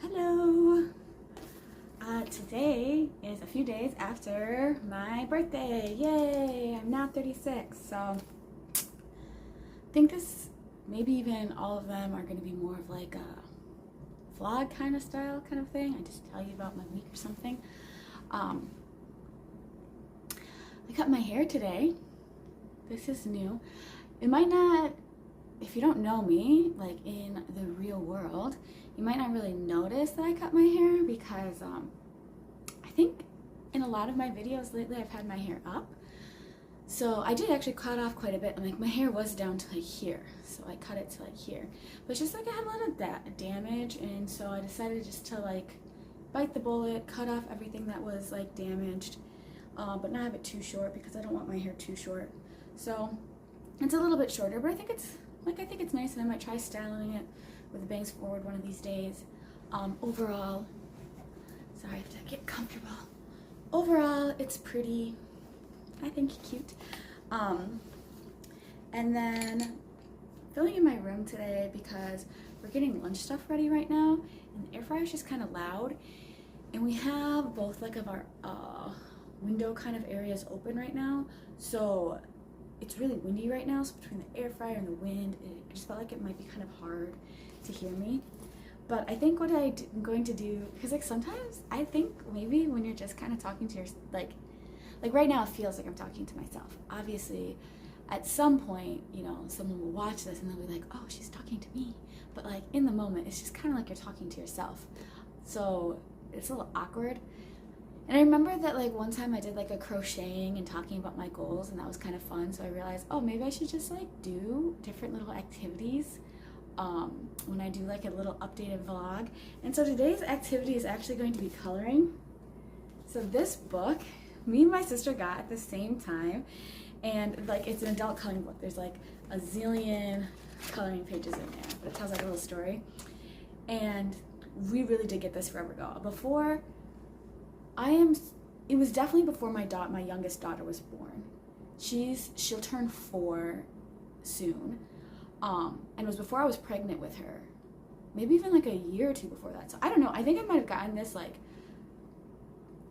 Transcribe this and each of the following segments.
Hello! Today is a few days after my birthday. Yay! I'm now 36, so I think this, maybe even all of them are going to be more of like a vlog kind of style kind of thing. I just tell you about my week or something. I cut my hair today. This is new. It might not, if you don't know me, like in the real world, you might not really notice that I cut my hair because I think in a lot of my videos lately I've had my hair up. So I did actually cut off quite a bit. Like my hair was down to like here, so I cut it to like here. But it's just like I had a lot of that damage, and so I decided just to like bite the bullet, cut off everything that was like damaged, but not have it too short because I don't want my hair too short. So it's a little bit shorter, but I think it's nice, and I might try styling it with the bangs forward one of these days. Overall, sorry, I have to get comfortable. Overall, it's pretty, I think, cute. And then filling in my room today because we're getting lunch stuff ready right now, and the air fryer is just kind of loud, and we have both like of our window kind of areas open right now, so it's really windy right now, so between the air fryer and the wind, I just felt like it might be kind of hard to hear me. But I think what I'm going to do, because like sometimes I think maybe when you're just kind of talking to your, like right now it feels like I'm talking to myself. Obviously, at some point, you know, someone will watch this and they'll be like, oh, she's talking to me. But like in the moment, it's just kind of like you're talking to yourself. So it's a little awkward. And I remember that like one time I did like a crocheting and talking about my goals, and that was kind of fun. So I realized, oh, maybe I should just like do different little activities when I do like a little updated vlog. And so today's activity is actually going to be coloring. So this book, me and my sister got at the same time, and like it's an adult coloring book. There's like a zillion coloring pages in there, but it tells like a little story. And we really did get this forever ago. It was definitely before my youngest daughter was born. She'll turn 4 soon. And it was before I was pregnant with her. Maybe even like a year or two before that. So I don't know. I think I might have gotten this like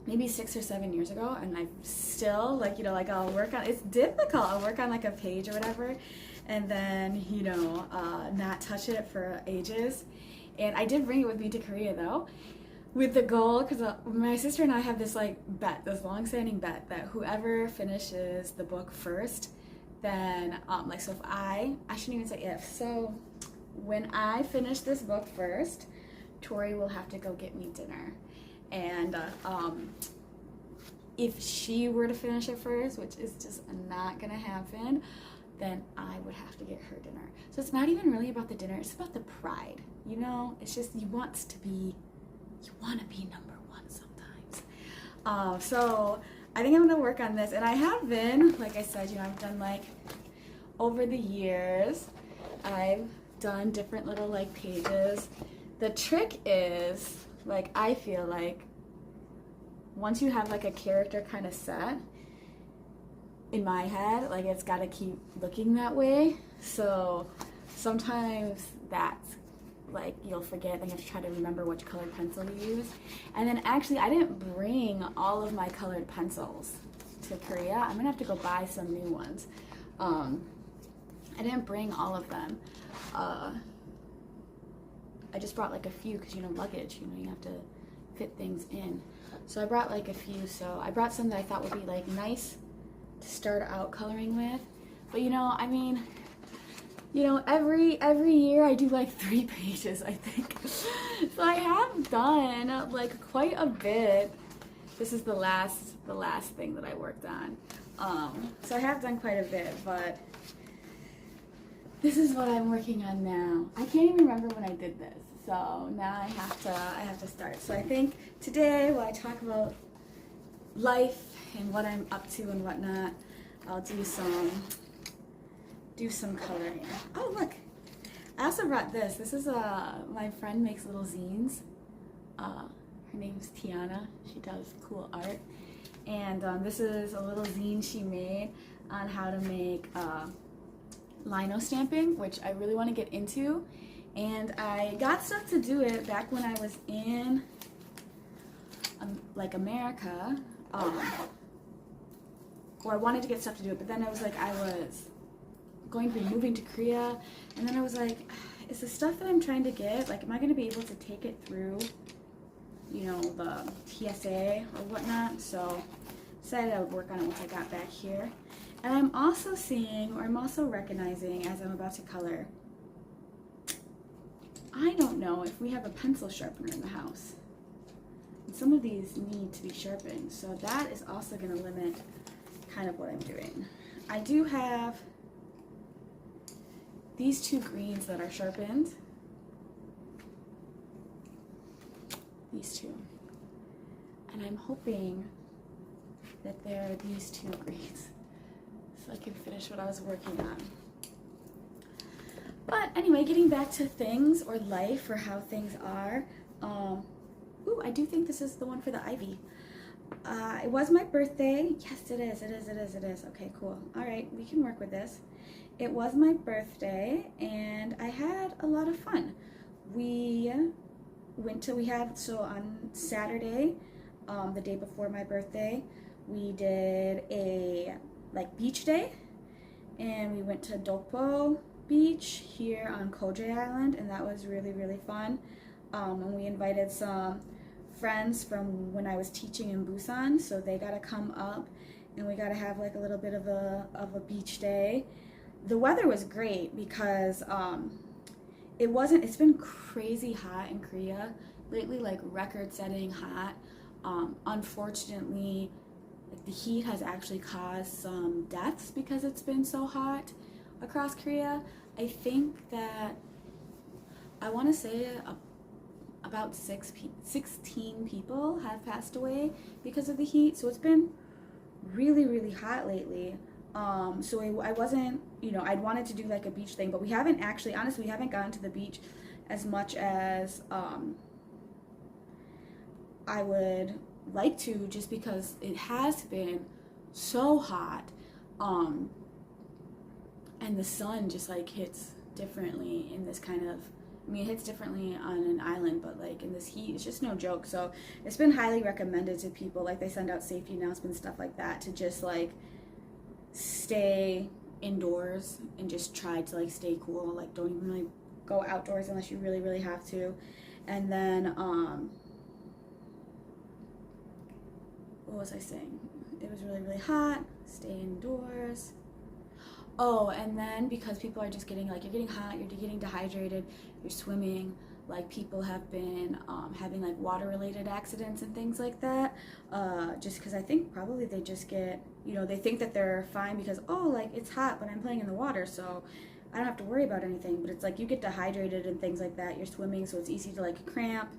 maybe 6 or 7 years ago, and I'm still like, you know, like I'll work on, it's difficult. I'll work on like a page or whatever, and then, you know, not touch it for ages. And I did bring it with me to Korea though, with the goal, because my sister and I have this like bet, this long-standing bet, that whoever finishes the book first, then like, so if I shouldn't even say if, so when I finish this book first, Tori will have to go get me dinner. And if she were to finish it first, which is just not gonna happen, then I would have to get her dinner. So it's not even really about the dinner, it's about the pride, you know? It's just you want to be number one sometimes. So I think I'm gonna work on this, and I have been, like I said, you know, I've done like, over the years, I've done different little like pages. The trick is, like, I feel like once you have like a character kind of set in my head, like it's gotta keep looking that way. So sometimes that's like you'll forget, then you have to try to remember which colored pencil you use. And then actually I didn't bring all of my colored pencils to Korea. I'm gonna have to go buy some new ones. I didn't bring all of them. I just brought like a few because, you know, luggage, you know, you have to fit things in. So I brought like a few. So I brought some that I thought would be like nice to start out coloring with. But, you know, I mean, you know, every year I do like 3 pages, I think. So I have done like quite a bit. This is the last thing that I worked on. So I have done quite a bit, but this is what I'm working on now. I can't even remember when I did this, so now I have to start. So I think today, while I talk about life and what I'm up to and whatnot, I'll do some coloring. Oh, look! I also brought this. This is my friend makes little zines. Her name is Tiana. She does cool art. And this is a little zine she made on how to make lino stamping, which I really want to get into. And I got stuff to do it back when I was in like America, or I wanted to get stuff to do it, but then I was like, I was going to be moving to Korea, and then I was like, is the stuff that I'm trying to get, like, am I going to be able to take it through, you know, the TSA or whatnot? So decided I would work on it once I got back here. And I'm also seeing, or I'm also recognizing as I'm about to color, I don't know if we have a pencil sharpener in the house. And some of these need to be sharpened, so that is also going to limit kind of what I'm doing. I do have these two greens that are sharpened. These two. And I'm hoping that they're these two greens so I can finish what I was working on. But anyway, getting back to things or life or how things are. Ooh, I do think this is the one for the ivy. It was my birthday. Yes, it is. It is. It is. It is. Okay, cool. All right, we can work with this. It was my birthday, and I had a lot of fun. We had, so on Saturday, the day before my birthday, we did a, like, beach day, and we went to Dokpo Beach here on Koje Island, and that was really, really fun. And we invited some friends from when I was teaching in Busan, so they got to come up, and we got to have, like, a little bit of a beach day. The weather was great because it's been crazy hot in Korea lately, like record-setting hot. Unfortunately, like, the heat has actually caused some deaths because it's been so hot across Korea. I think that, I want to say about 16 people have passed away because of the heat, so it's been really, really hot lately. So I wasn't, you know, I'd wanted to do like a beach thing, but we haven't actually, honestly, we haven't gone to the beach as much as I would like to, just because it has been so hot, and the sun just like hits differently in this kind of, I mean, it hits differently on an island, but like in this heat, it's just no joke. So it's been highly recommended to people, like they send out safety announcements, stuff like that, to just like stay indoors and just try to like stay cool. Like, don't even really go outdoors unless you really, really have to. And then what was I saying? It was really, really hot. Stay indoors. Oh, and then because people are just getting, like, you're getting hot, you're getting dehydrated, you're swimming, like, people have been having like water-related accidents and things like that, just because I think probably they just get, you know, they think that they're fine because, oh, like, it's hot, but I'm playing in the water, so I don't have to worry about anything. But it's like you get dehydrated and things like that, you're swimming, so it's easy to like cramp,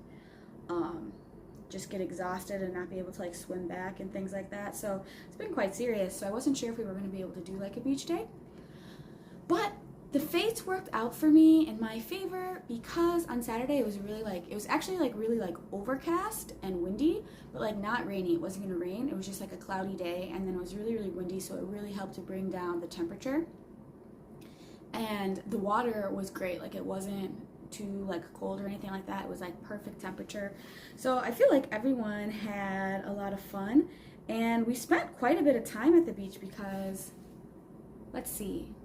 just get exhausted and not be able to like swim back and things like that. So it's been quite serious, so I wasn't sure if we were going to be able to do like a beach day. But the fates worked out for me in my favor, because on Saturday it was really like, it was actually like really like overcast and windy, but like not rainy. It wasn't gonna rain. It was just like a cloudy day, and then it was really, really windy, so it really helped to bring down the temperature. And the water was great. Like, it wasn't too like cold or anything like that. It was like perfect temperature. So I feel like everyone had a lot of fun, and we spent quite a bit of time at the beach because, let's see,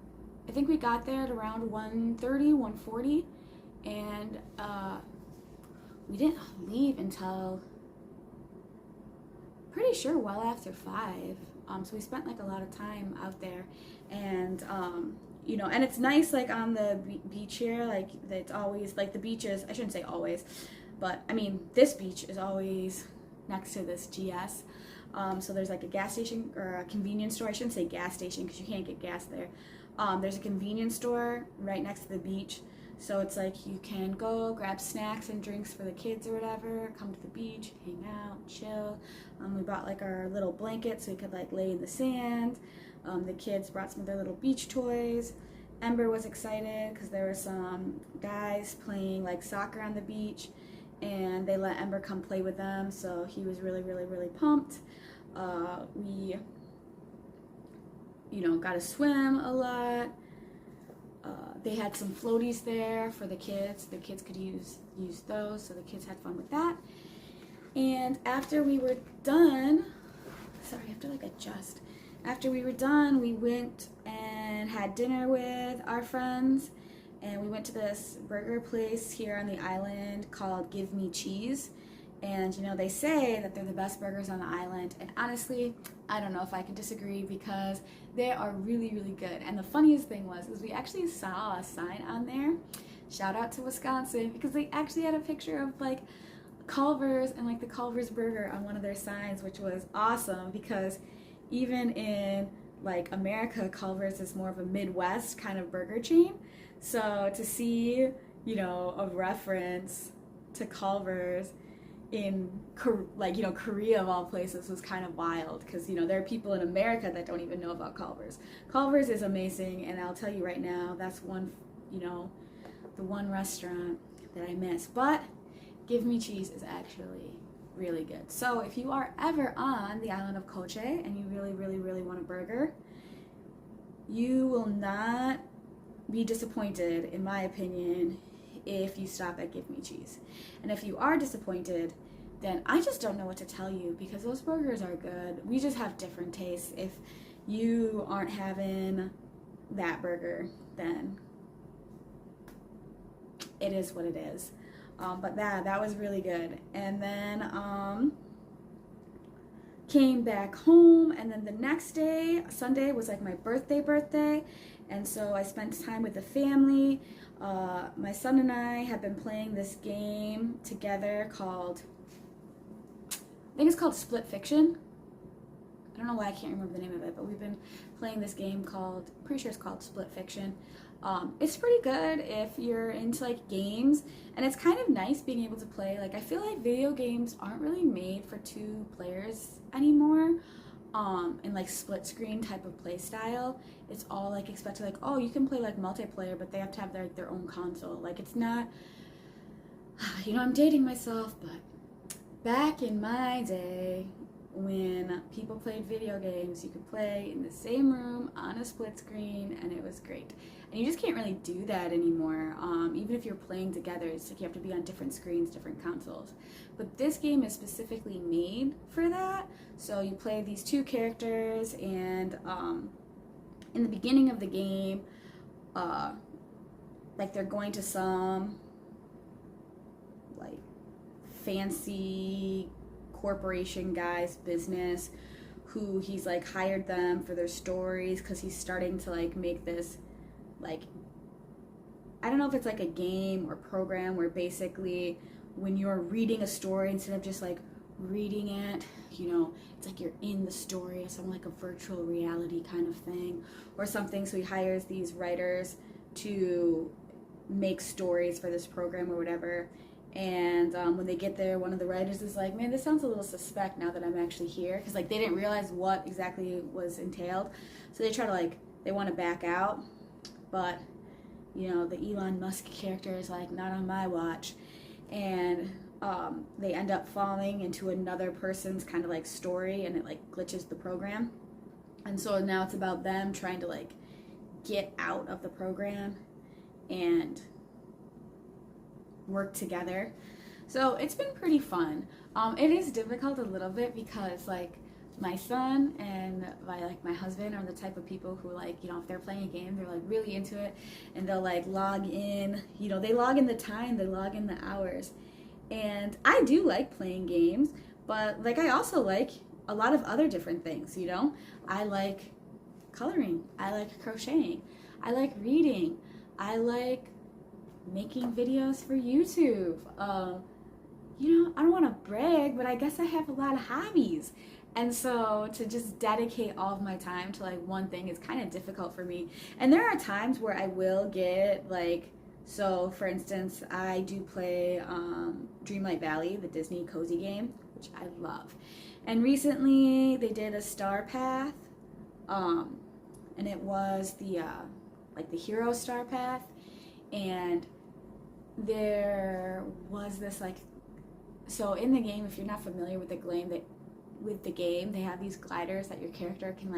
I think we got there at around 1:30, 1:40, and we didn't leave until, pretty sure, well after 5. So we spent like a lot of time out there, and you know, and it's nice, like, on the beach here, like, it's always, like, the beaches, I shouldn't say always, but I mean, this beach is always next to this GS. So there's like a gas station, or a convenience store. I shouldn't say gas station because you can't get gas there. There's a convenience store right next to the beach, so it's like you can go grab snacks and drinks for the kids or whatever, come to the beach, hang out, chill. We bought like our little blankets so we could like lay in the sand. The kids brought some of their little beach toys. Ember was excited because there were some guys playing like soccer on the beach, and they let Ember come play with them, so he was really, really, really pumped. We, you know, got to swim a lot. they had some floaties there for the kids. The kids could use those, so the kids had fun with that. And after we were done, sorry, I have to like adjust. After we were done, we went and had dinner with our friends, and we went to this burger place here on the island called Give Me Cheese. And you know, they say that they're the best burgers on the island, and honestly, I don't know if I can disagree, because they are really, really good. And the funniest thing was we actually saw a sign on there, shout out to Wisconsin, because they actually had a picture of like Culver's and like the Culver's burger on one of their signs, which was awesome, because even in like America, Culver's is more of a Midwest kind of burger chain. So to see, you know, a reference to Culver's in like, you know, Korea of all places was kind of wild, because, you know, there are people in America that don't even know about Culver's. Culver's is amazing, and I'll tell you right now, that's one, you know, the one restaurant that I miss. But Give Me Cheese is actually really good. So if you are ever on the island of Koche and you really, really, really want a burger, you will not be disappointed, in my opinion, if you stop at Give Me Cheese. And if you are disappointed, then I just don't know what to tell you, because those burgers are good. We just have different tastes. If you aren't having that burger, then it is what it is. But that was really good. And then came back home, and then the next day, Sunday, was like my birthday, and so I spent time with the family. My son and I have been playing this game together called, I think it's called Split Fiction. I don't know why I can't remember the name of it, but we've been playing this game called, pretty sure it's called Split Fiction. It's pretty good if you're into like games, and it's kind of nice being able to play. Like, I feel like video games aren't really made for 2 players anymore, in like split screen type of play style. It's all like expected, like, oh, you can play like multiplayer, but they have to have their own console. Like, it's not, you know, I'm dating myself, but back in my day, when people played video games, you could play in the same room on a split screen, and it was great. And you just can't really do that anymore. Even if you're playing together, it's like you have to be on different screens, different consoles. But this game is specifically made for that. So you play these 2 characters, and in the beginning of the game, like, they're going to some like fancy corporation guy's business, who he's like hired them for their stories, because he's starting to like make this, like, I don't know if it's like a game or program where basically when you're reading a story, instead of just like reading it, you know, it's like you're in the story, something like a virtual reality kind of thing or something. So he hires these writers to make stories for this program or whatever. And when they get there, one of the writers is like, man, this sounds a little suspect now that I'm actually here. Because, like, they didn't realize what exactly was entailed. So they try to, like, they want to back out. But, you know, the Elon Musk character is like, not on my watch. And they end up falling into another person's kind of, like, story. And it, like, glitches the program. And so now it's about them trying to, like, get out of the program and work together. So it's been pretty fun. It is difficult a little bit because, like, my son and my husband are the type of people who, like, you know, if they're playing a game, they're like really into it, and they'll like log in, you know, they log in the time, they log in the hours. And I do like playing games, but like I also like a lot of other different things, you know. I like coloring, I like crocheting, I like reading, I like making videos for YouTube. You know, I don't want to brag, but I guess I have a lot of hobbies. And so to just dedicate all of my time to like one thing is kind of difficult for me. And there are times where I will get like, so for instance, I do play Dreamlight Valley, the Disney cozy game, which I love. And recently they did a Star Path, and it was the like the Hero Star Path, and there was this like, so in the game, if you're not familiar with the game, they have these gliders that your character can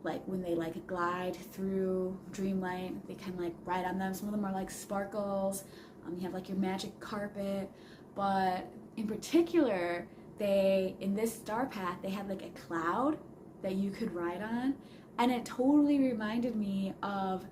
like when they like glide through Dreamlight, they kind of like ride on them. Some of them are like sparkles. You have like your magic carpet, but in particular, in this Star Path, they had like a cloud that you could ride on, and it totally reminded me of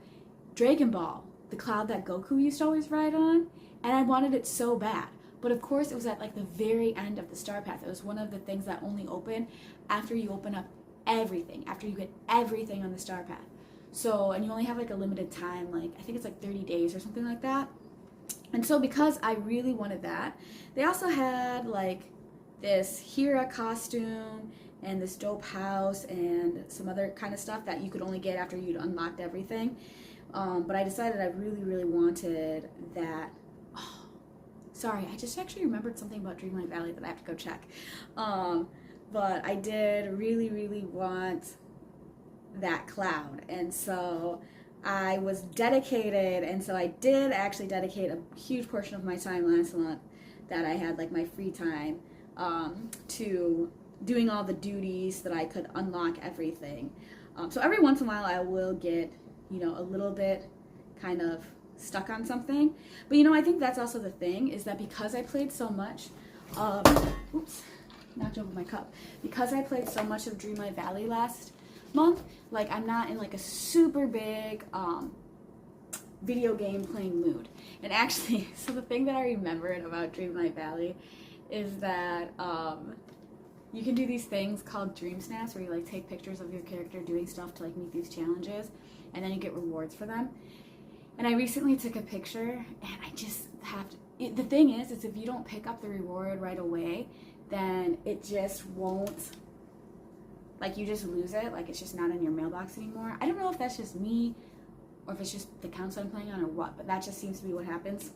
Dragon Ball, the cloud that Goku used to always ride on, and I wanted it so bad. But of course, it was at like the very end of the Star Path. It was one of the things that only open after you open up everything, after you get everything on the Star Path. So, and you only have like a limited time, like I think it's like 30 days or something like that. And so because I really wanted that, they also had like this Hera costume and this dope house and some other kind of stuff that you could only get after you'd unlocked everything. But I decided I really, really wanted that. Oh, sorry, I just actually remembered something about Dreamlight Valley that I have to go check. But I did really, really want that cloud. And so I was dedicated, and so I did actually dedicate a huge portion of my time last month that I had like my free time to doing all the duties so that I could unlock everything. So every once in a while I will get, you know, a little bit kind of stuck on something. But you know, I think that's also the thing, is that because I played so much of, oops, knocked over my cup. Because I played so much of Dreamlight Valley last month, like I'm not in like a super big video game playing mood. And actually, so the thing that I remembered about Dreamlight Valley is that you can do these things called dream snaps, where you like take pictures of your character doing stuff to like meet these challenges, and then you get rewards for them. And I recently took a picture, and I just have to, the thing is if you don't pick up the reward right away, then it just won't, like you just lose it, like it's just not in your mailbox anymore. I don't know if that's just me, or if it's just the accounts I'm playing on, or what, but that just seems to be what happens.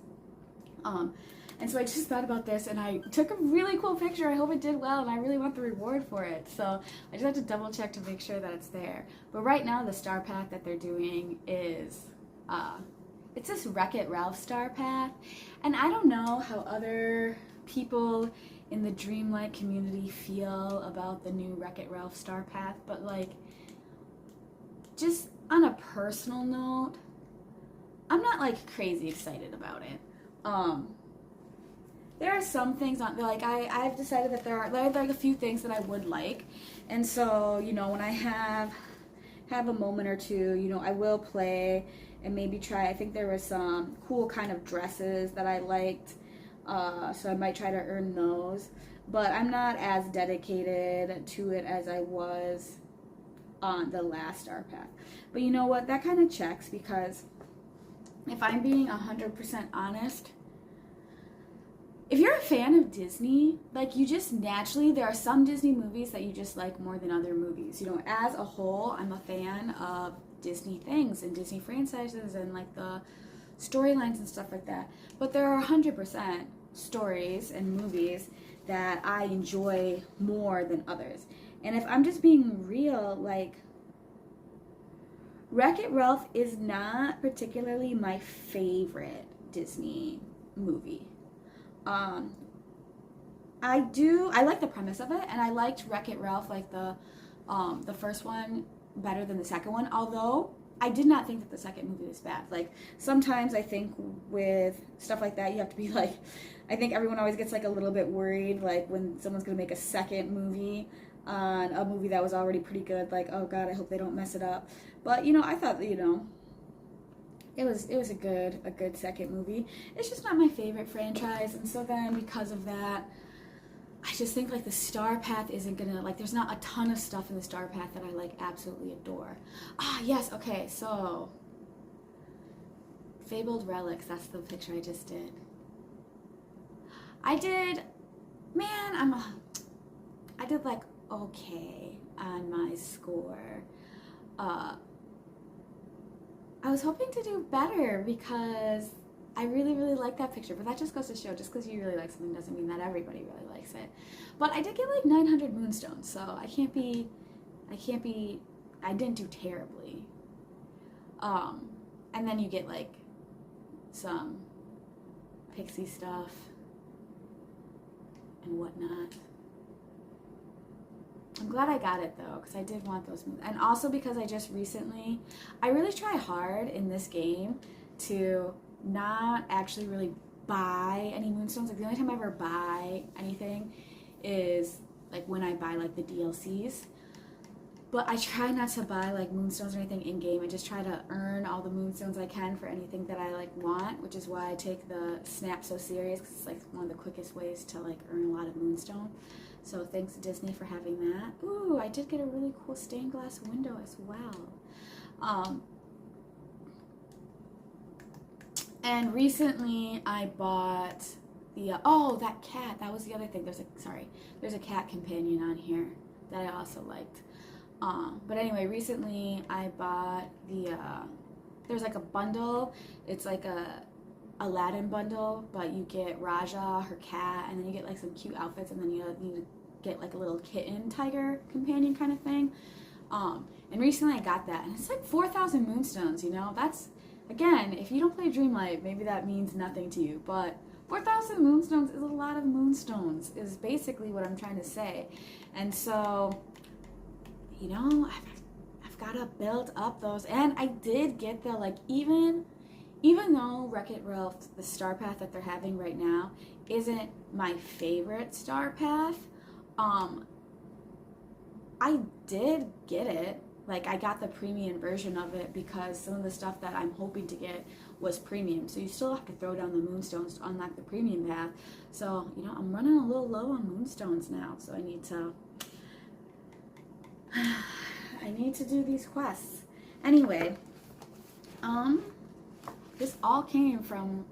And so I just thought about this, and I took a really cool picture. I hope it did well, and I really want the reward for it. So I just have to double check to make sure that it's there. But right now, the Star Path that they're doing is, it's this Wreck-It Ralph Star Path. And I don't know how other people in the Dreamlight community feel about the new Wreck-It Ralph Star Path, but like, just on a personal note, I'm not like crazy excited about it. There are some things on, like I've decided that there are like a few things that I would like, and so, you know, when I have a moment or two, you know, I will play and maybe try. I think there was some cool kind of dresses that I liked, so I might try to earn those, but I'm not as dedicated to it as I was on the last Star Path. But you know what, that kind of checks, because if I'm being 100% honest, if you're a fan of Disney, like you just naturally, there are some Disney movies that you just like more than other movies. You know, as a whole, I'm a fan of Disney things and Disney franchises and like the storylines and stuff like that. But there are 100% stories and movies that I enjoy more than others. And if I'm just being real, like Wreck-It Ralph is not particularly my favorite Disney movie. I like the premise of it, and I liked Wreck-It Ralph, like the first one, better than the second one, although I did not think that the second movie was bad. Like, sometimes I think with stuff like that, you have to be like, I think everyone always gets like a little bit worried, like when someone's gonna make a second movie on a movie that was already pretty good, like, oh god, I hope they don't mess it up. But, you know, I thought that, you know, it was a good second movie. It's just not my favorite franchise, and so then because of that, I just think like the Star Path isn't gonna, like, there's not a ton of stuff in the Star Path that I like absolutely adore. Ah, yes, okay, so Fabled Relics, that's the picture I just did. I did like okay on my score. I was hoping to do better because I really, really like that picture, but that just goes to show, just because you really like something doesn't mean that everybody really likes it. But I did get like 900 moonstones, so I didn't do terribly. And then you get like some pixie stuff and whatnot. I'm glad I got it though, because I did want those moons. And also because I really try hard in this game to not actually really buy any moonstones. Like the only time I ever buy anything is like when I buy like the DLCs. But I try not to buy like moonstones or anything in game. I just try to earn all the moonstones I can for anything that I like want, which is why I take the Snap so serious, because it's like one of the quickest ways to like earn a lot of moonstone. So thanks to Disney for having that. Ooh, I did get a really cool stained glass window as well. And recently I bought the oh, that cat. That was the other thing. There's a cat companion on here that I also liked. But anyway, recently I bought there's like a bundle. It's like a Aladdin bundle, but you get Raja, her cat, and then you get like some cute outfits, and then you need to get like a little kitten tiger companion kind of thing. And recently I got that, and it's like 4,000 moonstones, you know? That's, again, if you don't play Dreamlight, maybe that means nothing to you, but 4,000 moonstones is a lot of moonstones, is basically what I'm trying to say. And so, you know, I've got to build up those. And I did get the, like, even though Wreck-It Ralph, the star path that they're having right now, isn't my favorite star path, I did get it. Like, I got the premium version of it because some of the stuff that I'm hoping to get was premium. So you still have to throw down the moonstones to unlock the premium path. So, you know, I'm running a little low on moonstones now. So I need to do these quests. Anyway, this all came from,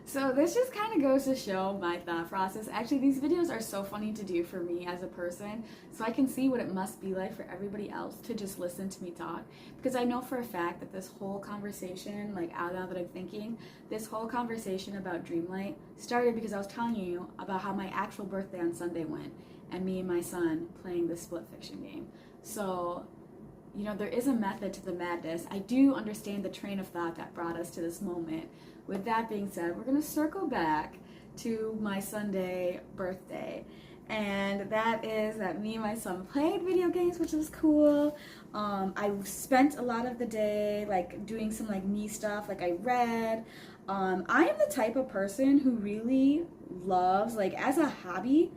so this just kind of goes to show my thought process. Actually, these videos are so funny to do for me as a person, so I can see what it must be like for everybody else to just listen to me talk. Because I know for a fact that this whole conversation, like out now that I'm thinking, this whole conversation about Dreamlight started because I was telling you about how my actual birthday on Sunday went, and me and my son playing the split fiction game. So, you know, there is a method to the madness. I do understand the train of thought that brought us to this moment. With that being said, we're going to circle back to my Sunday birthday. And that is that me and my son played video games, which was cool. I spent a lot of the day like doing some like me stuff, like I read. I am the type of person who really loves, like as a hobby,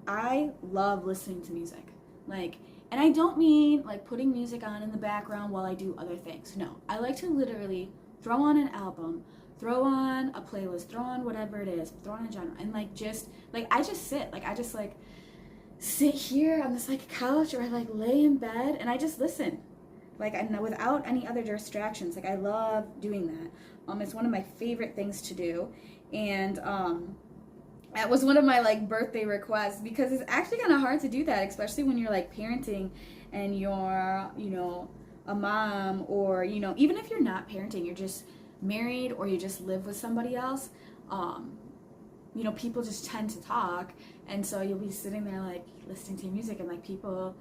I love listening to music. Like, and I don't mean like putting music on in the background while I do other things. No, I like to literally throw on an album, throw on a playlist, throw on whatever it is, throw on a genre, and like just like I just sit here on this like couch, or I like lay in bed and I just listen, like without any other distractions. Like I love doing that. It's one of my favorite things to do, and that was one of my like birthday requests, because it's actually kind of hard to do that, especially when you're like parenting and you're, you know, a mom, or, you know, even if you're not parenting, you're just married or you just live with somebody else. You know, people just tend to talk, and so you'll be sitting there like listening to music, and like people,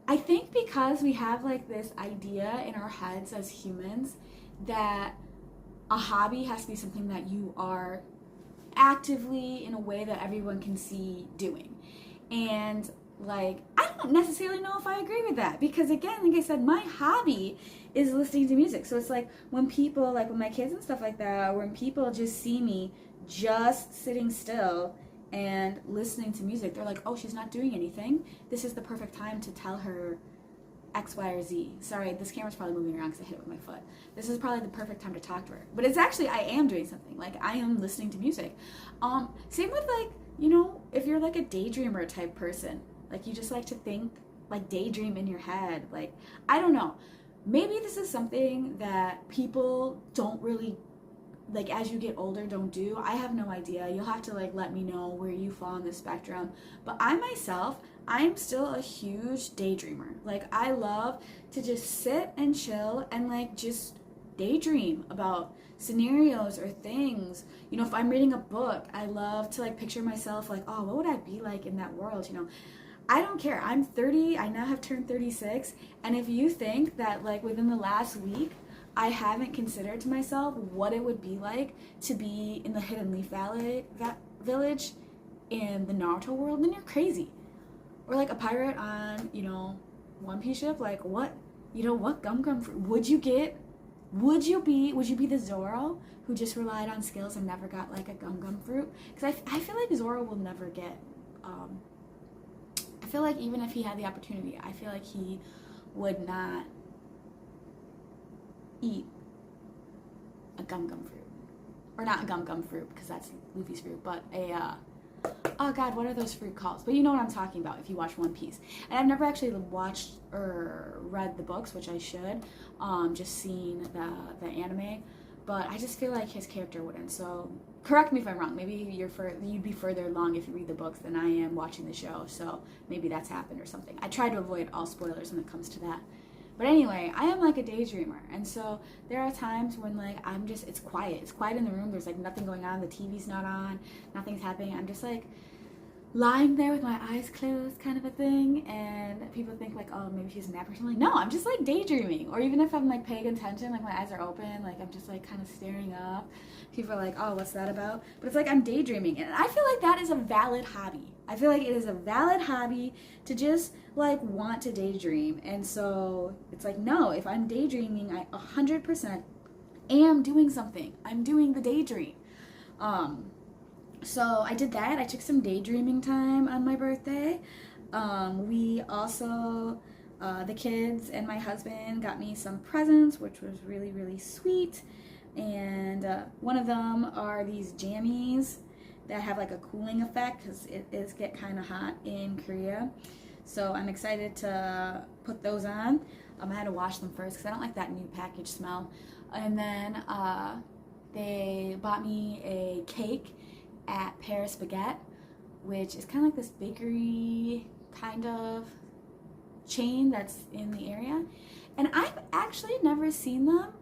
I think because we have like this idea in our heads as humans that a hobby has to be something that you are actively, in a way that everyone can see, doing. And like, I don't necessarily know if I agree with that, because again, like I said, my hobby is listening to music. So it's like when people, like with my kids and stuff like that, or when people just see me just sitting still and listening to music, they're like, oh, she's not doing anything. This is the perfect time to tell her X, Y, or Z. Sorry, this camera's probably moving around because I hit it with my foot. This is probably the perfect time to talk to her. But it's actually, I am doing something. Like, I am listening to music. Same with, like, you know, if you're like a daydreamer type person, like you just like to think, like daydream in your head. Like, I don't know. Maybe this is something that people don't really, like as you get older, don't do. I have no idea. You'll have to like let me know where you fall on the spectrum. But I myself, I'm still a huge daydreamer. Like I love to just sit and chill and like just daydream about scenarios or things. You know, if I'm reading a book, I love to like picture myself like, oh, what would I be like in that world? You know, I don't care. I'm 30. I now have turned 36. And if you think that like within the last week, I haven't considered to myself what it would be like to be in the Hidden Leaf Village in the Naruto world, then you're crazy. or like a pirate on, you know, One Piece ship. Like what, you know, what gum gum fruit would you get? Would you be the Zoro who just relied on skills and never got like a gum gum fruit? Because I feel like Zoro will never get. I feel like even if he had the opportunity, I feel like he would not eat a gum gum fruit, or not a gum gum fruit because that's Luffy's fruit, but a oh god, what are those fruit called? But you know what I'm talking about if you watch One Piece. And I've never actually watched or read the books, which I should. Just seen the anime, but I just feel like his character wouldn't. So correct me if I'm wrong. Maybe you'd be further along if you read the books than I am watching the show. So maybe that's happened or something. I try to avoid all spoilers when it comes to that. But anyway, I am like a daydreamer, and so there are times when like it's quiet in the room, there's like nothing going on, the TV's not on, nothing's happening, I'm just like lying there with my eyes closed kind of a thing, and people think like, oh, maybe she's a nap or something. No, I'm just like daydreaming. Or even if I'm like paying attention, like my eyes are open, like I'm just like kind of staring up, people are like, oh, what's that about? But it's like I'm daydreaming, and I feel like that is a valid hobby. I feel like it is a valid hobby to just like want to daydream. And so it's like, no, if I'm daydreaming, I 100% am doing something. I'm doing the daydream. So I did that. I took some daydreaming time on my birthday. We also, the kids and my husband got me some presents, which was really, really sweet. And one of them are these jammies that have like a cooling effect because it is get kind of hot in Korea. So I'm excited to put those on. I had to wash them first because I don't like that new package smell. And then they bought me a cake at Paris Baguette, which is kind of like this bakery kind of chain that's in the area. And I've actually never seen them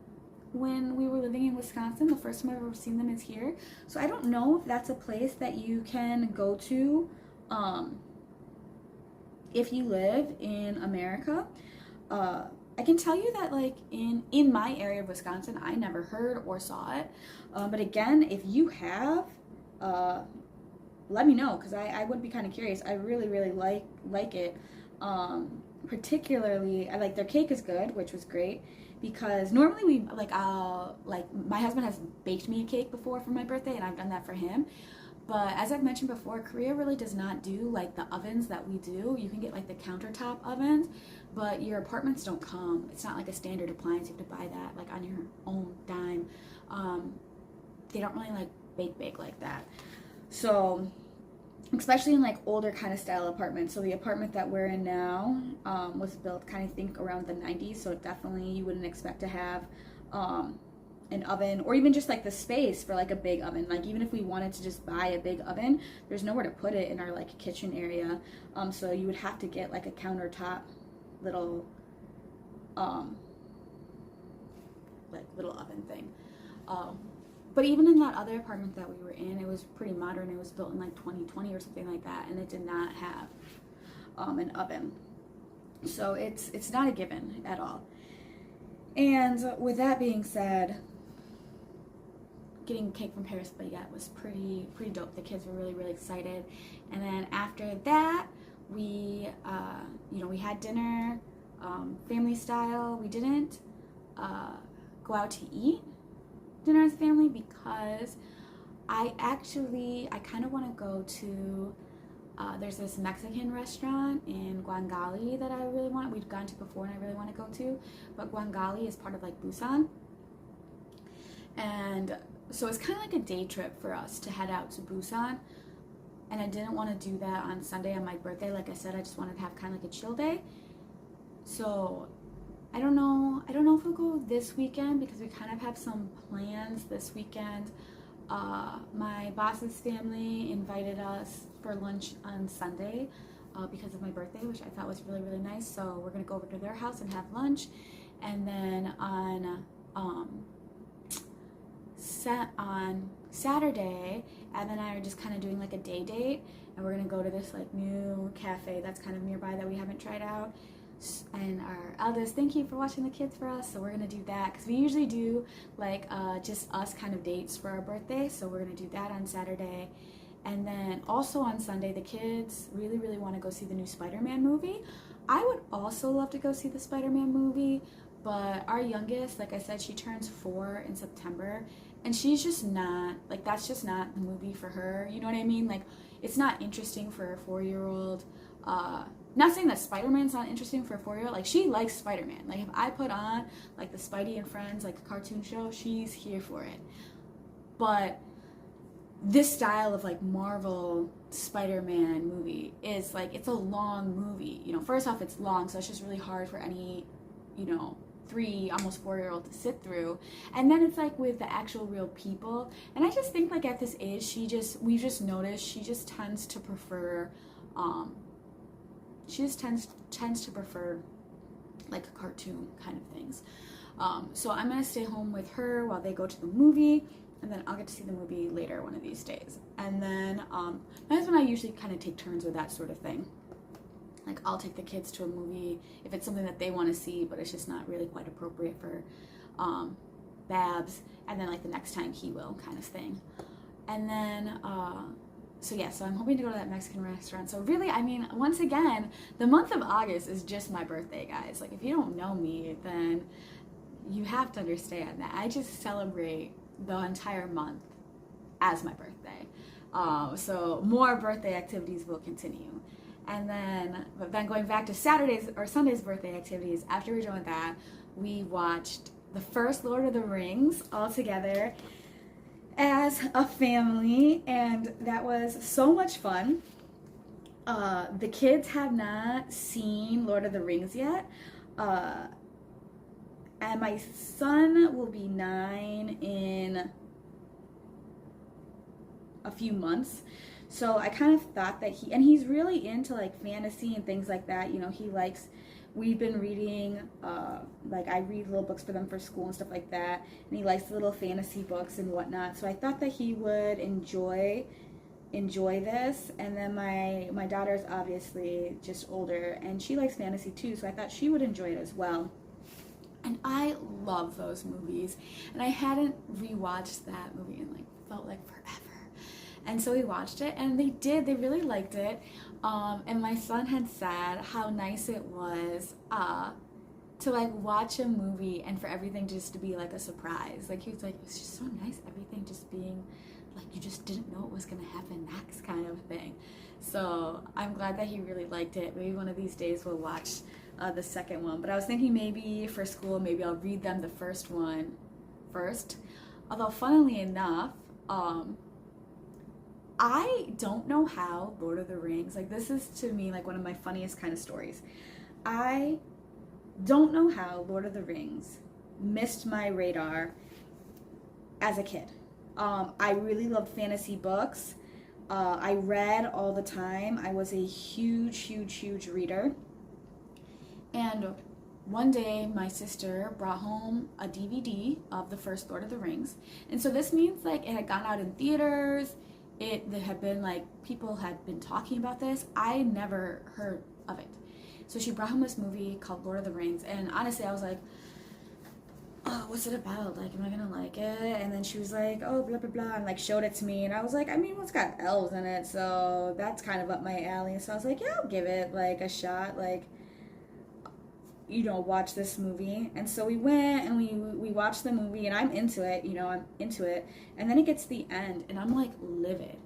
when we were living in Wisconsin. The first time I've ever seen them is here. So I don't know if that's a place that you can go to if you live in America. I can tell you that like in my area of Wisconsin, I never heard or saw it. But again, if you have, let me know, because I would be kind of curious. I really, really like it. Particularly, I like their cake is good, which was great. Because normally we like my husband has baked me a cake before for my birthday, and I've done that for him. But as I've mentioned before, Korea really does not do like the ovens that we do. You can get like the countertop ovens, but your apartments don't come. It's not like a standard appliance. You have to buy that like on your own dime. They don't really like bake like that. So especially in like older kind of style apartments. So the apartment that we're in now was built kind of think around the 90s. So definitely you wouldn't expect to have an oven, or even just like the space for like a big oven. Like even if we wanted to just buy a big oven, there's nowhere to put it in our like kitchen area. So you would have to get like a countertop little like little oven thing. But even in that other apartment that we were in, it was pretty modern. It was built in like 2020 or something like that, and it did not have an oven. So it's not a given at all. And with that being said, getting cake from Paris Baguette was pretty dope. The kids were really, really excited. And then after that, we we had dinner, family style. We didn't go out to eat dinner as a family because I kind of want to go to there's this Mexican restaurant in Guangali that I really want. We've gone to before and I really want to go to, but Guangali is part of like Busan, and so it's kind of like a day trip for us to head out to Busan. And I didn't want to do that on Sunday on my birthday. Like I said, I just wanted to have kind of like a chill day. So I don't know if we'll go this weekend because we kind of have some plans this weekend. My boss's family invited us for lunch on Sunday because of my birthday, which I thought was really, really nice. So we're gonna go over to their house and have lunch, and then on Saturday, Evan and I are just kind of doing like a day date, and we're gonna go to this like new cafe that's kind of nearby that we haven't tried out. And our eldest, thank you for watching the kids for us. So we're gonna do that because we usually do like just us kind of dates for our birthday. So we're gonna do that on Saturday, And then also on Sunday, the kids really, really want to go see the new Spider-Man movie. I would also love to go see the Spider-Man movie, but our youngest, like I said, she turns 4 in September, and she's just not, like, that's just not the movie for her. You know what I mean? Like, it's not interesting for a 4-year-old. Not saying that Spider-Man's not interesting for a 4-year-old. Like, she likes Spider-Man. Like, if I put on, like, the Spidey and Friends, like, a cartoon show, she's here for it. But this style of, like, Marvel Spider-Man movie is, like, it's a long movie. You know, first off, it's long, so it's just really hard for any, you know, 3, almost 4-year-old to sit through. And then it's, like, with the actual real people. And I just think, like, at this age, we've just noticed she just tends to prefer, tends to prefer, like, a cartoon kind of things. So I'm going to stay home with her while they go to the movie. And then I'll get to see the movie later one of these days. And then my husband and I usually kind of take turns with that sort of thing. Like, I'll take the kids to a movie if it's something that they want to see, but it's just not really quite appropriate for Babs. And then, like, the next time he will, kind of thing. And then, so I'm hoping to go to that Mexican restaurant. So really, I mean, once again, the month of August is just my birthday, guys. Like, if you don't know me, then you have to understand that I just celebrate the entire month as my birthday. So more birthday activities will continue. And then, but then going back to Saturday's or Sunday's birthday activities, after we're done with that, we watched the first Lord of the Rings all together as a family, and that was so much fun. The kids have not seen Lord of the Rings yet. And my son will be 9 in a few months. So I kind of thought that he's really into, like, fantasy and things like that. You know, we've been reading, like, I read little books for them for school and stuff like that. And he likes little fantasy books and whatnot. So I thought that he would enjoy this. And then my daughter's obviously just older, and she likes fantasy too. So I thought she would enjoy it as well. And I love those movies. And I hadn't rewatched that movie in, like, felt like forever. And so we watched it, and they really liked it. And my son had said how nice it was to, like, watch a movie and for everything just to be, like, a surprise. Like, he was like, it was just so nice, everything just being, like, you just didn't know what was going to happen next kind of thing. So I'm glad that he really liked it. Maybe one of these days we'll watch the second one. But I was thinking maybe for school, maybe I'll read them the first one first. Although, funnily enough, I don't know how Lord of the Rings, like, this is to me like one of my funniest kind of stories. I don't know how Lord of the Rings missed my radar as a kid. I really loved fantasy books. I read all the time. I was a huge reader. And one day my sister brought home a DVD of the first Lord of the Rings. And so this means, like, it had gone out in theaters. There had been, like, people had been talking about this. I never heard of it. So she brought home this movie called Lord of the Rings. And honestly, I was like, oh, what's it about? Like, am I gonna like it? And then she was like, oh, blah, blah, blah, and, like, showed it to me. And I was like, I mean, well, it's got elves in it, so that's kind of up my alley. So I was like, yeah, I'll give it, like, a shot. Like, you know, watch this movie. And so we went and we watched the movie, and I'm into it, you know, I'm into it. And then it gets to the end, and I'm, like, livid.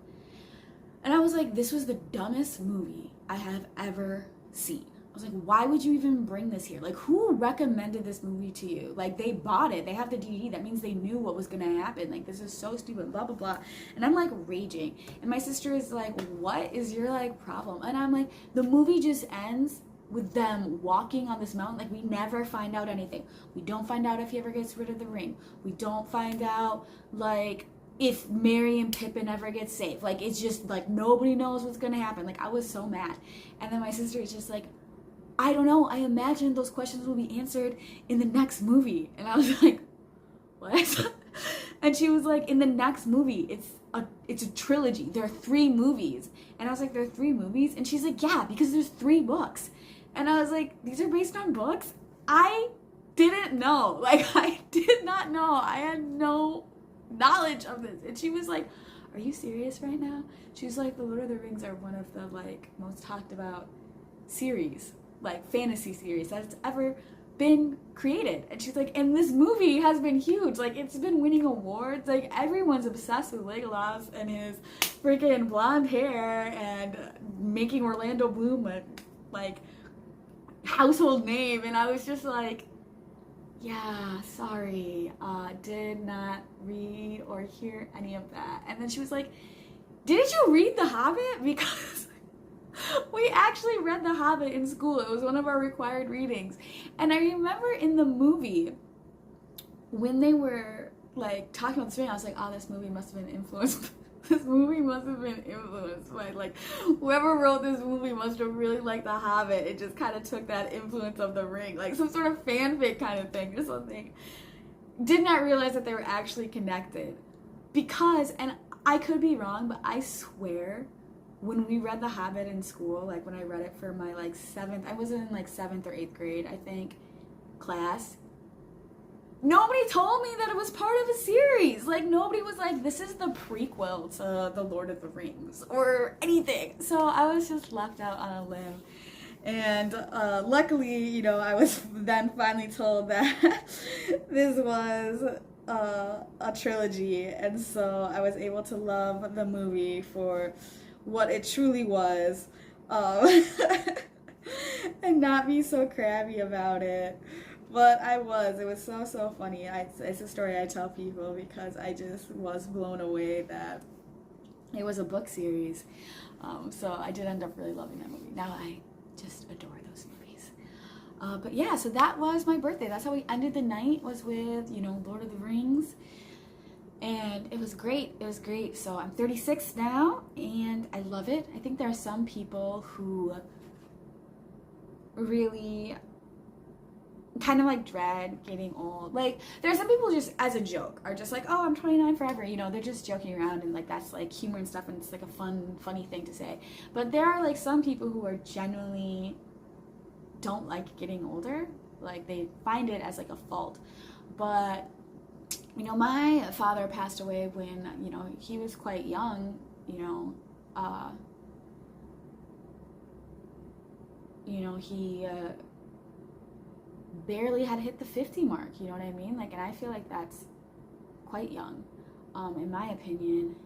And I was like, this was the dumbest movie I have ever seen. I was like, why would you even bring this here? Like, who recommended this movie to you? Like, they bought it. They have the DVD. That means they knew what was going to happen. Like, this is so stupid, blah, blah, blah. And I'm, like, raging. And my sister is like, what is your, like, problem? And I'm like, the movie just ends with them walking on this mountain. Like, we never find out anything. We don't find out if he ever gets rid of the ring. We don't find out, like, if Merry and Pippin ever get saved. Like, it's just, like, nobody knows what's going to happen. Like, I was so mad. And then my sister is just like, I don't know, I imagine those questions will be answered in the next movie. And I was like, what? And she was like, in the next movie, it's a trilogy. There are 3 movies. And I was like, there are 3 movies? And she's like, yeah, because there's 3 books. And I was like, these are based on books? I didn't know. Like, I did not know. I had no knowledge of this. And she was like, are you serious right now? She was like, the Lord of the Rings are one of the like most talked about series, like fantasy series that's ever been created. And she's like, and this movie has been huge, like it's been winning awards, like everyone's obsessed with Legolas and his freaking blonde hair and making Orlando Bloom a like household name. And I was just like, yeah, sorry, did not read or hear any of that. And then she was like, didn't you read The Hobbit? Because we actually read The Hobbit in school. It was one of our required readings. And I remember in the movie, when they were like talking about this movie, I was like, oh, this movie must have been influenced. This movie must have been influenced by like whoever wrote this movie must have really liked The Hobbit. It just kind of took that influence of The Ring, like some sort of fanfic kind of thing or something. Did not realize that they were actually connected. Because, and I could be wrong, but I swear when we read The Hobbit in school, like when I read it for my like I was in like 7th or 8th grade, I think, class, nobody told me that it was part of a series. Like nobody was like, this is the prequel to The Lord of the Rings or anything. So I was just left out on a limb. And luckily, you know, I was then finally told that this was a trilogy. And so I was able to love the movie for what it truly was, and not be so crabby about it. But it was so funny. It's a story I tell people because I just was blown away that it was a book series. So I did end up really loving that movie. Now I just adore those movies. But yeah, so that was my birthday. That's how we ended the night, was with, you know, Lord of the Rings. And it was great. It was great. So I'm 36 now, and I love it. I think there are some people who really kind of like dread getting old. Like, there are some people just as a joke are just like, oh, I'm 29 forever. You know, they're just joking around, and like that's like humor and stuff, and it's like a funny thing to say. But there are like some people who are genuinely don't like getting older. Like they find it as like a fault. But you know, my father passed away when, you know, he was quite young, you know, he barely had hit the 50 mark, you know what I mean? Like, and I feel like that's quite young, in my opinion.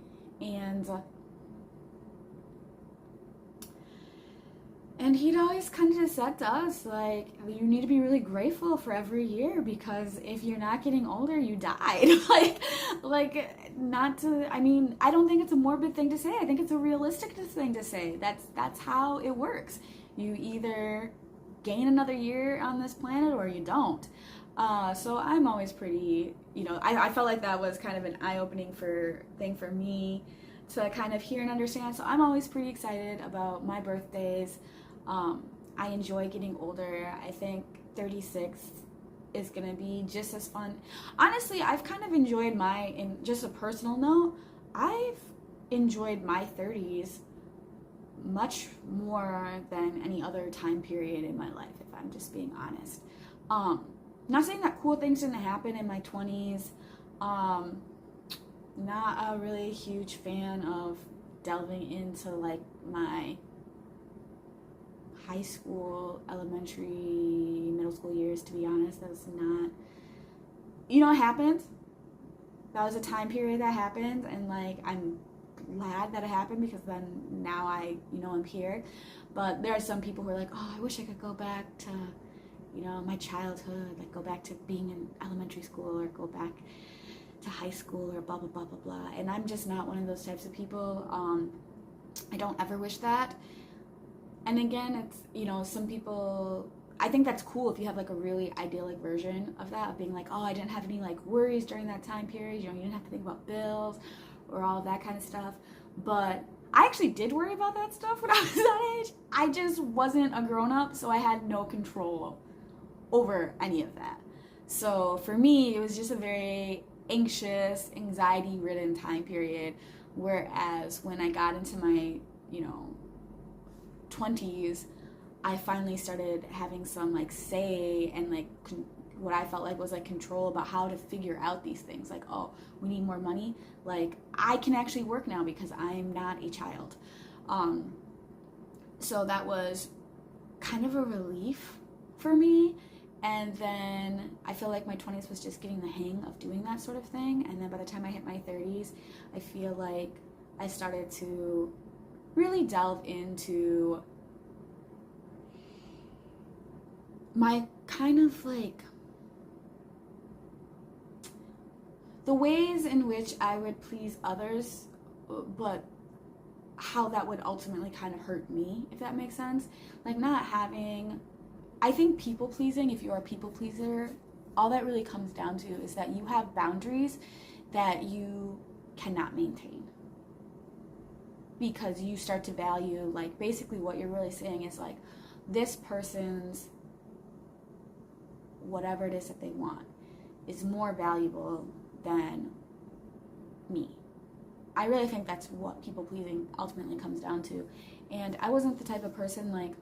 And he'd always kind of just said to us, like, you need to be really grateful for every year, because if you're not getting older, you died. like, not to, I mean, I don't think it's a morbid thing to say. I think it's a realistic thing to say. That's how it works. You either gain another year on this planet or you don't. So I'm always pretty, you know, I felt like that was kind of an eye-opening thing for me to kind of hear and understand. So I'm always pretty excited about my birthdays. I enjoy getting older. I think 36 is gonna be just as fun. Honestly, I've kind of enjoyed in just a personal note, I've enjoyed my 30s much more than any other time period in my life, if I'm just being honest. Not saying that cool things didn't happen in my 20s. Not a really huge fan of delving into like my high school, elementary, middle school years, to be honest. That's not, you know, it happened. That was a time period that happened, and like I'm glad that it happened, because then now I'm here. But there are some people who are like, oh, I wish I could go back to, you know, my childhood, like go back to being in elementary school or go back to high school or blah blah blah blah blah. And I'm just not one of those types of people. I don't ever wish that. And again, it's, you know, some people, I think that's cool if you have like a really idyllic version of that, of being like, oh, I didn't have any like worries during that time period, you know, you didn't have to think about bills or all of that kind of stuff. But I actually did worry about that stuff when I was that age. I just wasn't a grown-up, so I had no control over any of that. So for me, it was just a very anxious, anxiety-ridden time period, whereas when I got into my, you know, 20s, I finally started having some like say and like what I felt like was like control about how to figure out these things. Like, oh, we need more money. Like, I can actually work now because I'm not a child. So that was kind of a relief for me. And then I feel like my 20s was just getting the hang of doing that sort of thing. And then by the time I hit my 30s, I feel like I started to really delve into my kind of like the ways in which I would please others, but how that would ultimately kind of hurt me, if that makes sense. Like, not having, I think people pleasing, if you're a people pleaser, all that really comes down to is that you have boundaries that you cannot maintain. Because you start to value, like, basically what you're really saying is like, this person's whatever it is that they want is more valuable than me. I really think that's what people pleasing ultimately comes down to. And I wasn't the type of person, like,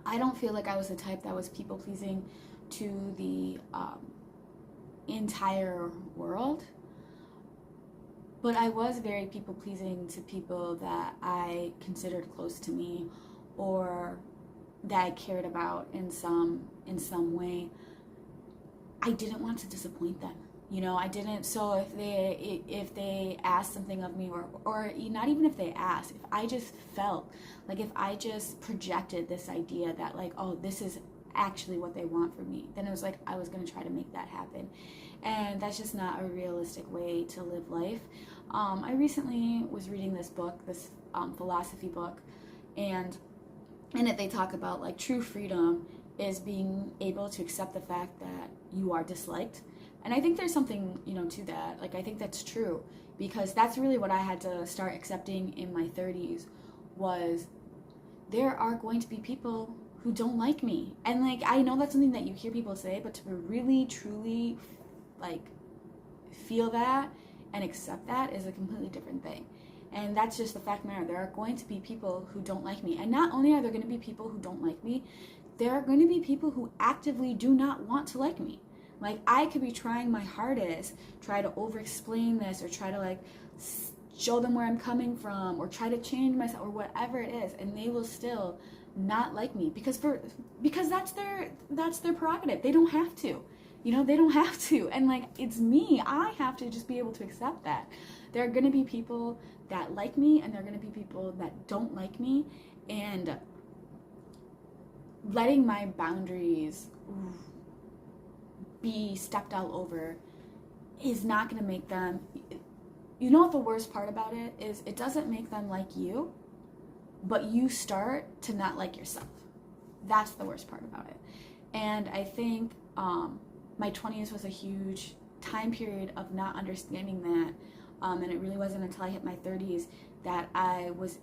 I don't feel like I was the type that was people pleasing to the entire world. But I was very people pleasing to people that I considered close to me or that I cared about in some way. I didn't want to disappoint them. You know, I didn't. So if they asked something of me, or not even if they asked, if I just felt like, if I just projected this idea that like, oh, this is actually what they want from me, then it was like I was going to try to make that happen. And that's just not a realistic way to live life. I recently was reading this book, this philosophy book, and in it they talk about like true freedom is being able to accept the fact that you are disliked. And I think there's something, you know, to that. Like, I think that's true, because that's really what I had to start accepting in my 30s was there are going to be people who don't like me. And like, I know that's something that you hear people say, but to really truly like feel that and accept that is a completely different thing. And that's just the fact of the matter. There are going to be people who don't like me. And not only are there going to be people who don't like me, there are going to be people who actively do not want to like me. Like, I could be trying my hardest, try to over-explain this, or try to like show them where I'm coming from, or try to change myself, or whatever it is, and they will still not like me because that's their prerogative. They don't have to, you know, they don't have to. And like, it's me. I have to just be able to accept that there are going to be people that like me, and there are going to be people that don't like me, and letting my boundaries be stepped all over is not going to make them, you know what the worst part about it is? It doesn't make them like you, but you start to not like yourself. That's the worst part about it. And I think my 20s was a huge time period of not understanding that, and it really wasn't until I hit my 30s that I was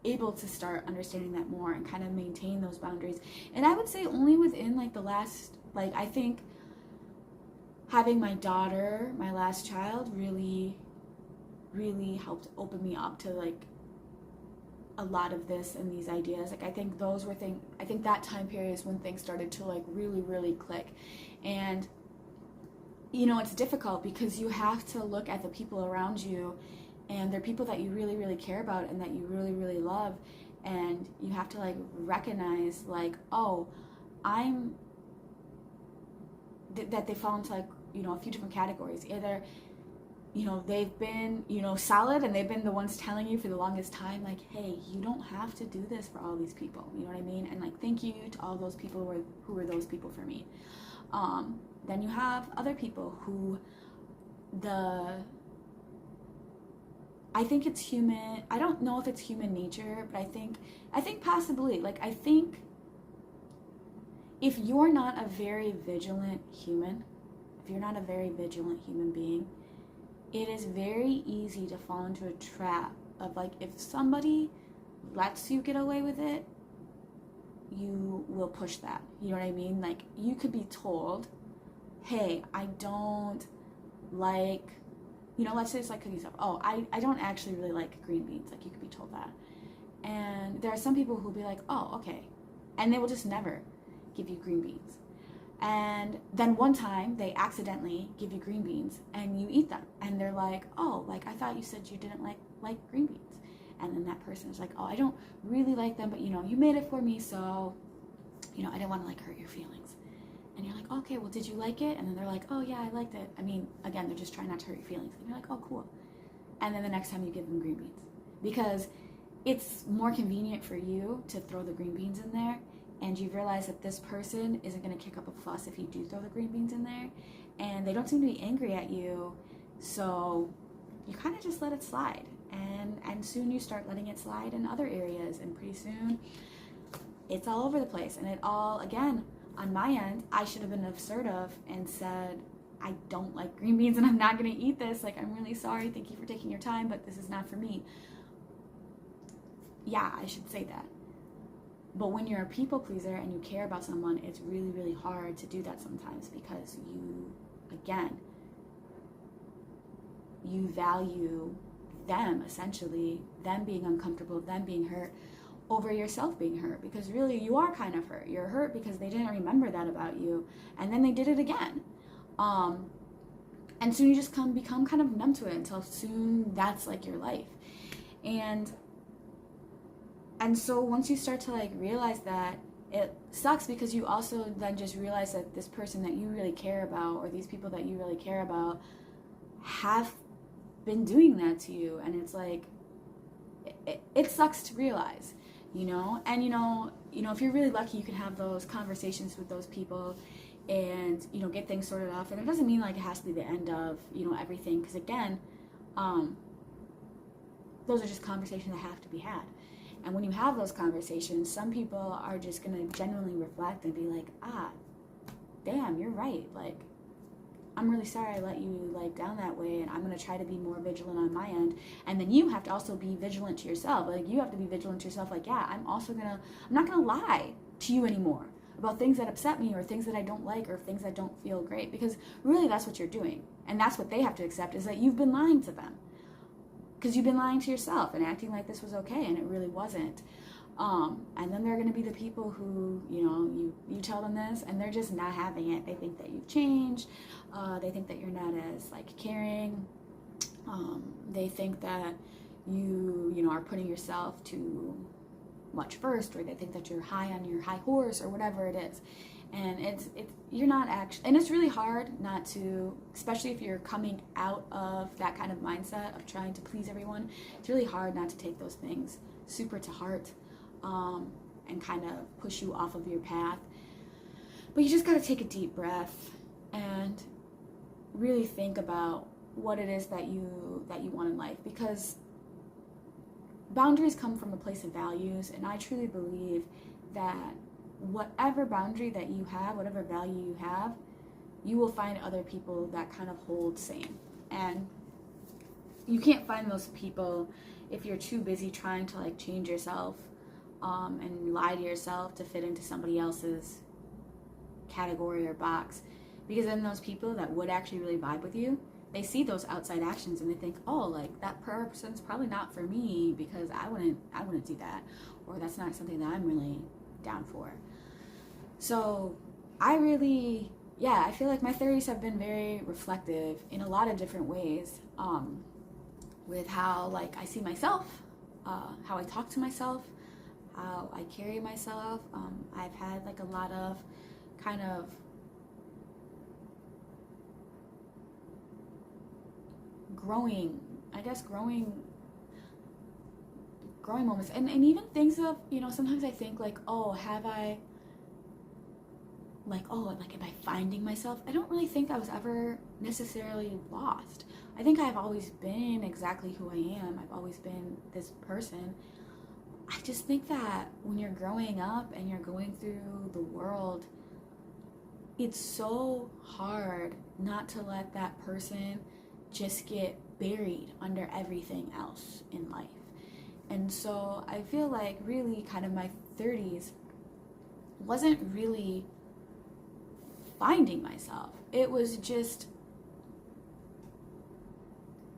able to start understanding that more and kind of maintain those boundaries. And I would say only within like the last, like, I think having my daughter, my last child, really helped open me up to like a lot of this and these ideas. Like, I think those were things, I think that time period is when things started to like really click. And you know, it's difficult because you have to look at the people around you, and they're people that you really care about and that you really love, and you have to like recognize like, oh, that they fall into like, you know, a few different categories. Either, you know, they've been, you know, solid, and they've been the ones telling you for the longest time like, hey, you don't have to do this for all these people, you know what I mean? And like, thank you to all those people who were those people for me. Then you have other people who I think it's human, I don't know if it's human nature, but I think possibly, like, I think if you're not a very vigilant human, if you're not a very vigilant human being, it is very easy to fall into a trap of like, if somebody lets you get away with it, you will push that. You know what I mean? Like, you could be told, hey, I don't like, you know, let's say it's like cooking stuff. Oh, I don't actually really like green beans. Like, you could be told that. And there are some people who'll be like, oh, okay. And they will just never give you green beans. And then one time they accidentally give you green beans and you eat them. And they're like, oh, like I thought you said you didn't like green beans. And then that person is like, oh, I don't really like them, but you made it for me, so, I didn't want to like hurt your feelings. And you're like, okay, well, did you like it? And then they're like, oh yeah, I liked it. I mean, again, they're just trying not to hurt your feelings. And you're like, oh, cool. And then the next time you give them green beans, because it's more convenient for you to throw the green beans in there, and you realize that this person isn't going to kick up a fuss if you do throw the green beans in there, and they don't seem to be angry at you, so you kind of just let it slide, and soon you start letting it slide in other areas, and pretty soon it's all over the place. And it all, again, on my end, I should have been assertive and said, I don't like green beans and I'm not going to eat this. Like, I'm really sorry. Thank you for taking your time, but this is not for me. Yeah, I should say that. But when you're a people pleaser and you care about someone, it's really, really hard to do that sometimes, because you value them, essentially, them being uncomfortable, them being hurt, over yourself being hurt, because really you are kind of hurt. You're hurt because they didn't remember that about you, and then they did it again. And soon you just become kind of numb to it, until soon that's like your life. And so once you start to like realize that, it sucks, because you also then just realize that this person that you really care about, or these people that you really care about, have been doing that to you. And it's like, it sucks to realize, and if you're really lucky, you can have those conversations with those people and get things sorted off. And it doesn't mean like it has to be the end of everything, because again, those are just conversations that have to be had. And when you have those conversations, some people are just going to genuinely reflect and be like, damn, you're right. Like, I'm really sorry I let you like down that way, and I'm going to try to be more vigilant on my end. And then you have to also be vigilant to yourself. Like, you have to be vigilant to yourself. Like, yeah, I'm not going to lie to you anymore about things that upset me, or things that I don't like, or things that don't feel great, because really that's what you're doing. And that's what they have to accept, is that you've been lying to them. Because you've been lying to yourself and acting like this was okay, and it really wasn't. And then there are going to be the people who, you tell them this, and they're just not having it. They think that you've changed. They think that you're not as like caring. They think that you are putting yourself too much first, or they think that you're high on your high horse, or whatever it is. And you're not actually, and it's really hard not to, especially if you're coming out of that kind of mindset of trying to please everyone. It's really hard not to take those things super to heart, and kind of push you off of your path. But you just got to take a deep breath and really think about what it is that you want in life, because boundaries come from a place of values, and I truly believe that whatever boundary that you have, whatever value you have, you will find other people that kind of hold same. And you can't find those people if you're too busy trying to like change yourself, and lie to yourself to fit into somebody else's category or box. Because then those people that would actually really vibe with you, they see those outside actions and they think, oh, like that person's probably not for me, because I wouldn't do that, or that's not something that I'm really down for. So I feel like my 30s have been very reflective in a lot of different ways, with how like I see myself, how I talk to myself, how I carry myself. I've had like a lot of kind of growing moments, and even things of, sometimes I think like, oh, have I, like, oh, like, am I finding myself? I don't really think I was ever necessarily lost. I think I've always been exactly who I am. I've always been this person. I just think that when you're growing up and you're going through the world, it's so hard not to let that person just get buried under everything else in life. And so I feel like really kind of my 30s wasn't really finding myself. It was just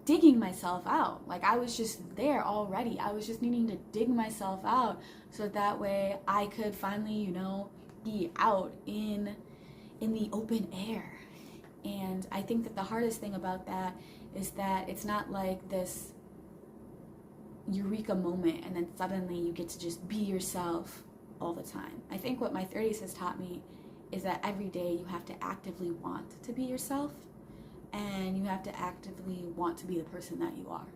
digging myself out. Like, I was just there already. I was just needing to dig myself out so that way I could finally, be out in in the open air. And I think that the hardest thing about that is that it's not like this eureka moment and then suddenly you get to just be yourself all the time. I think what my 30s has taught me is that every day you have to actively want to be yourself, and you have to actively want to be the person that you are,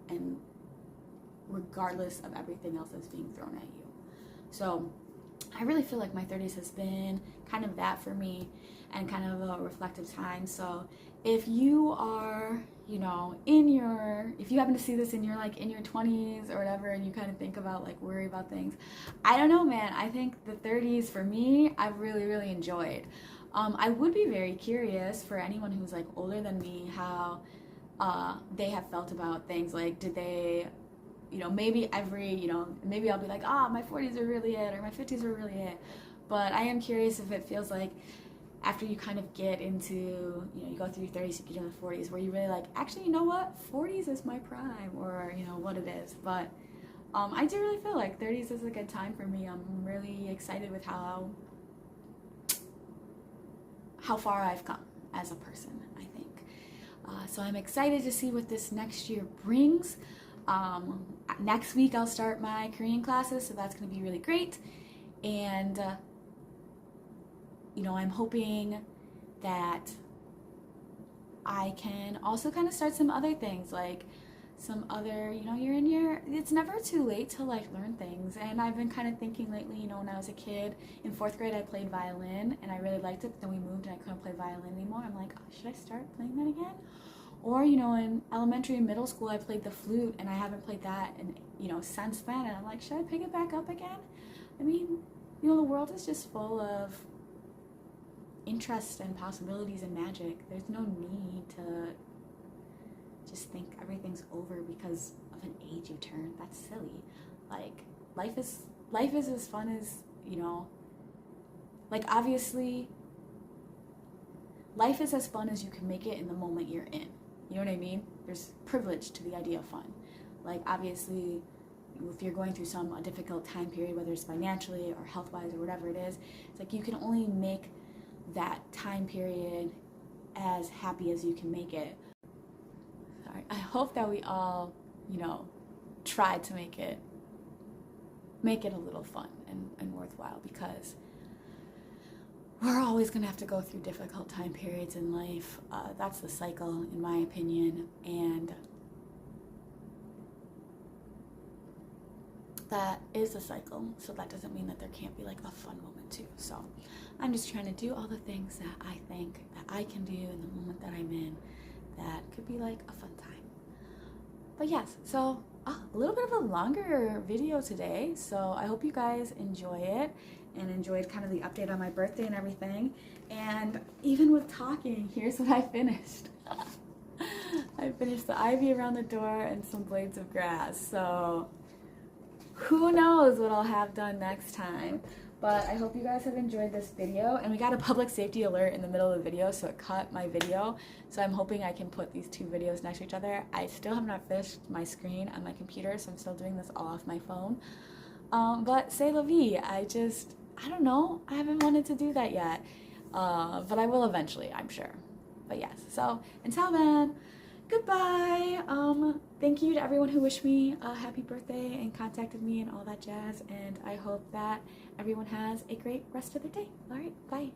and regardless of everything else that's being thrown at you. So I really feel like my 30s has been kind of that for me, and kind of a reflective time. So if you are, you know, if you happen to see this in your 20s or whatever, and you kind of think about like worry about things, I don't know, man. I think the 30s for me, I've really, really enjoyed. I would be very curious for anyone who's like older than me, how they have felt about things. Like, did they, maybe maybe I'll be like, my 40s are really it, or my 50s are really it. But I am curious if it feels like after you kind of get into, you go through your 30s, you get into the 40s, where you really like, actually, you know what, 40s is my prime, or, what it is. But I do really feel like 30s is a good time for me. I'm really excited with how far I've come as a person, I think. So I'm excited to see what this next year brings. Next week I'll start my Korean classes, so that's going to be really great. And I'm hoping that I can also kind of start some other things, like some other, it's never too late to like learn things. And I've been kind of thinking lately, when I was a kid, in 4th grade I played violin and I really liked it, but then we moved and I couldn't play violin anymore. I'm like, should I start playing that again? Or, in elementary and middle school I played the flute and I haven't played that since then, and I'm like, should I pick it back up again? I mean, the world is just full of interest and possibilities and magic. There's no need to just think everything's over because of an age you turn. That's silly. Like, life is as fun as, like, obviously life is as fun as you can make it in the moment you're in. You know what I mean? There's privilege to the idea of fun. Like, obviously, if you're going through a difficult time period, whether it's financially or health-wise or whatever it is, it's like you can only make that time period as happy as you can make it. Sorry. I hope that we all, try to make it a little fun and worthwhile, because we're always going to have to go through difficult time periods in life. That's the cycle, in my opinion, and that is a cycle, so that doesn't mean that there can't be like a fun moment too. So I'm just trying to do all the things that I think that I can do in the moment that I'm in that could be like a fun time. But yes, so a little bit of a longer video today, so I hope you guys enjoy it and enjoyed kind of the update on my birthday and everything. And even with talking, here's what I finished. I finished the ivy around the door and some blades of grass, so who knows what I'll have done next time. But I hope you guys have enjoyed this video. And we got a public safety alert in the middle of the video, so it cut my video. So I'm hoping I can put these two videos next to each other. I still have not finished my screen on my computer, so I'm still doing this all off my phone. But c'est la vie. I don't know. I haven't wanted to do that yet. But I will eventually, I'm sure. But yes, so until then, goodbye. Thank you to everyone who wished me a happy birthday and contacted me and all that jazz. And I hope that everyone has a great rest of their day. All right, bye.